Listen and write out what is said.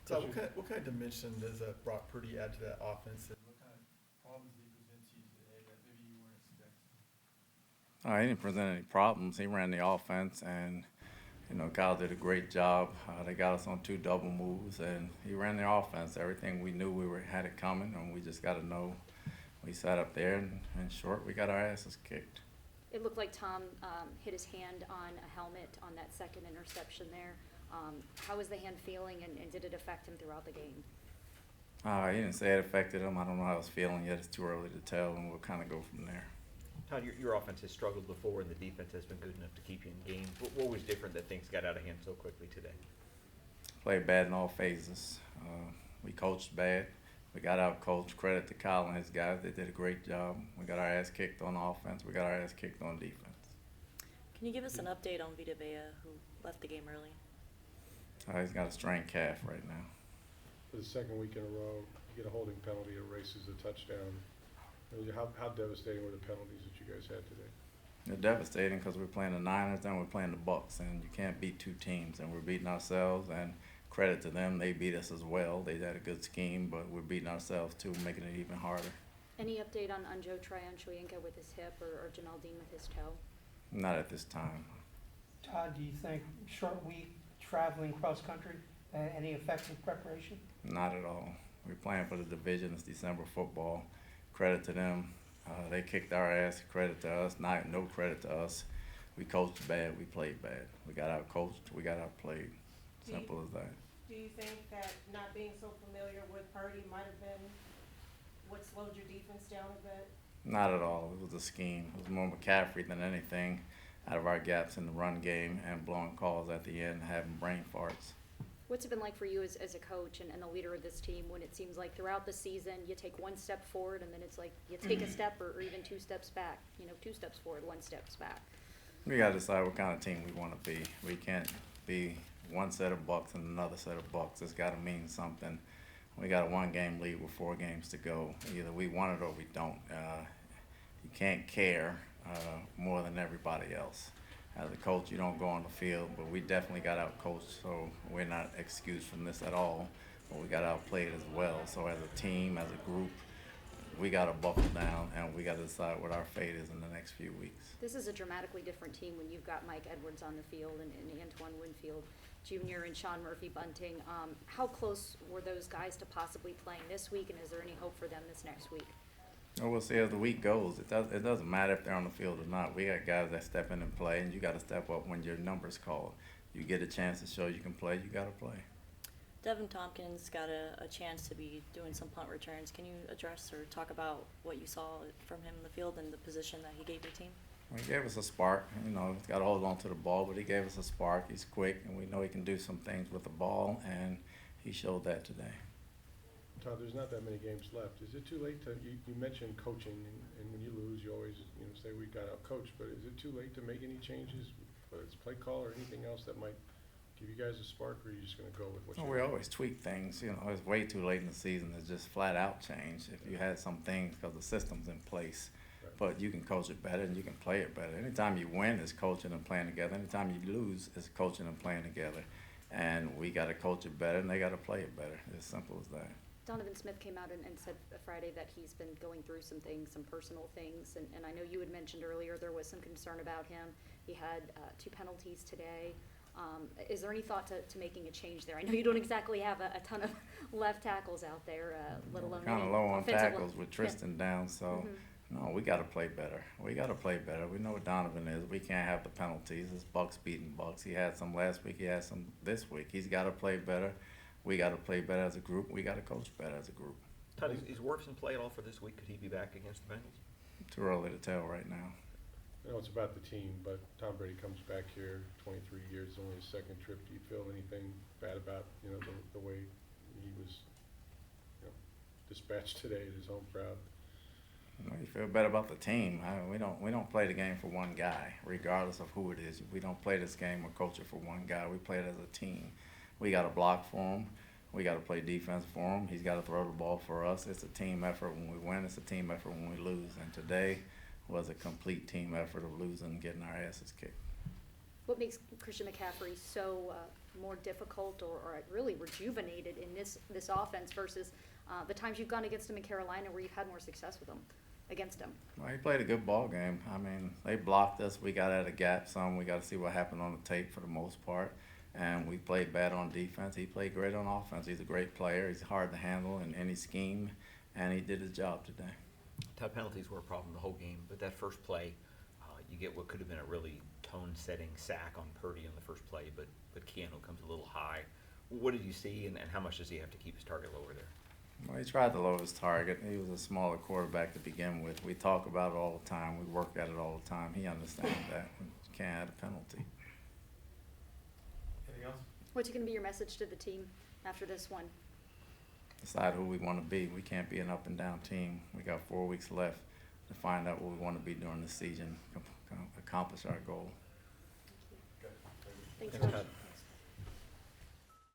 Todd, what kind of dimension does Brock Purdy add to that offense, and what kind of problems did he present to you today that maybe you weren't expecting? He didn't present any problems. He ran the offense, and Kyle did a great job. They got us on two double moves, and he ran the offense. Everything we knew had it coming, and we just got to know. We sat up there, and in short, we got our asses kicked. It looked like Tom hit his hand on a helmet on that second interception there. How was the hand feeling, and did it affect him throughout the game? He didn't say it affected him. I don't know how he's feeling yet. It's too early to tell, and we'll kind of go from there. Todd, your offense has struggled before, and the defense has been good enough to keep you in games. What was different that things got out of hand so quickly today? Played bad in all phases. We coached bad. We got out coached. Credit to Kyle and his guys. They did a great job. We got our ass kicked on offense. We got our ass kicked on defense. Can you give us an update on Vita Vea, who left the game early? He's got a strained calf right now. For the second week in a row, you get a holding penalty, erases a touchdown. How devastating were the penalties that you guys had today? They're devastating because we're playing the Niners and we're playing the Bucs, and you can't beat two teams, and we're beating ourselves, and credit to them, they beat us as well. They had a good scheme, but we're beating ourselves too, making it even harder. Any update on Joe Tryon-Shoyinka with his hip or Jamel Dean with his toe? Not at this time. Todd, do you think short week, traveling cross-country, any effect with preparation? Not at all. We're playing for the division. It's December football. Credit to them. They kicked our ass. Credit to us. No credit to us. We coached bad. We played bad. We got out coached. We got out played. Simple as that. Do you think that not being so familiar with Purdy might have been what slowed your defense down a bit? Not at all. It was a scheme. It was more McCaffrey than anything out of our gaps in the run game and blowing calls at the end, having brain farts. What's it been like for you as a coach and the leader of this team when it seems like throughout the season you take one step forward and then it's like you take a step or even two steps back, 2 steps forward, 1 step back? We got to decide what kind of team we want to be. We can't be one set of Bucs and another set of Bucs. It's got to mean something. We got a 1-game lead with 4 games to go. Either we want it or we don't. You can't care more than everybody else. As a coach, you don't go on the field, but we definitely got out-coached, so we're not excused from this at all. But we got outplayed as well. So as a team, as a group, we got to buckle down, and we got to decide what our fate is in the next few weeks. This is a dramatically different team when you've got Mike Edwards on the field and Antoine Winfield Jr. and Sean Murphy-Bunting. How close were those guys to possibly playing this week, and is there any hope for them this next week? Well, we'll see as the week goes. It doesn't matter if they're on the field or not. We got guys that step in and play, and you got to step up when your number's called. You get a chance to show you can play, you got to play. Devin Tompkins got a chance to be doing some punt returns. Can you address or talk about what you saw from him in the field and the position that he gave your team? He gave us a spark. He's got to hold on to the ball, but he gave us a spark. He's quick, and we know he can do some things with the ball, and he showed that today. Todd, there's not that many games left. Is it too late to, you mentioned coaching, and when you lose, you always say we got out coached, but is it too late to make any changes, whether it's play call or anything else that might give you guys a spark, or are you just going to go with what We always tweak things. It's way too late in the season to just flat out change. If you had some things, because the system's in place, Right. but you can coach it better and you can play it better. Anytime you win, it's coaching and playing together. Anytime you lose, it's coaching and playing together. And we got to coach it better, and they got to play it better. It's simple as that. Donovan Smith came out and said Friday that he's been going through some things, some personal things, and I know you had mentioned earlier there was some concern about him. He had 2 penalties today. Is there any thought to making a change there? I know you don't exactly have a ton of left tackles out there, let alone Kind of any low on offensive tackles with Tristan down, so no, we got to play better. We got to play better. We know what Donovan is. We can't have the penalties. It's Bucs beating Bucs. He had some last week. He had some this week. He's got to play better. We got to play better as a group. We got to coach better as a group. Todd, is Worfson play at all for this week? Could he be back against the Bengals? Too early to tell right now. I know it's about the team, but Tom Brady comes back here, 23 years, only his second trip. Do you feel anything bad about the way he was dispatched today at his home crowd? You feel better about the team. We don't play the game for one guy, regardless of who it is. We don't play this game or coach it for one guy. We play it as a team. We got to block for him. We got to play defense for him. He's got to throw the ball for us. It's a team effort when we win. It's a team effort when we lose. And today was a complete team effort of losing and getting our asses kicked. what makes Christian McCaffrey so more difficult or really rejuvenated in this offense versus the times you've gone against him in Carolina where you've had more success with him, against him? Well, he played a good ball game. I mean, they blocked us. We got out of gap some. We got to see what happened on the tape for the most part. And we played bad on defense. He played great on offense. He's a great player. He's hard to handle in any scheme, and he did his job today. Todd, penalties were a problem the whole game, but that first play, you get what could have been a really tone-setting sack on Purdy on the first play, but Keanu comes a little high. What did you see, and how much does he have to keep his target lower there? Well, he tried to lower his target. He was a smaller quarterback to begin with. We talk about it all the time. We work at it all the time. He understands that. We can't add a penalty. Anything else? What's going to be your message to the team after this one? Decide who we want to be. We can't be an up and down team. We got 4 weeks left to find out what we want to be during the season, accomplish our goal. Good. Thanks, Thanks, Coach. Todd.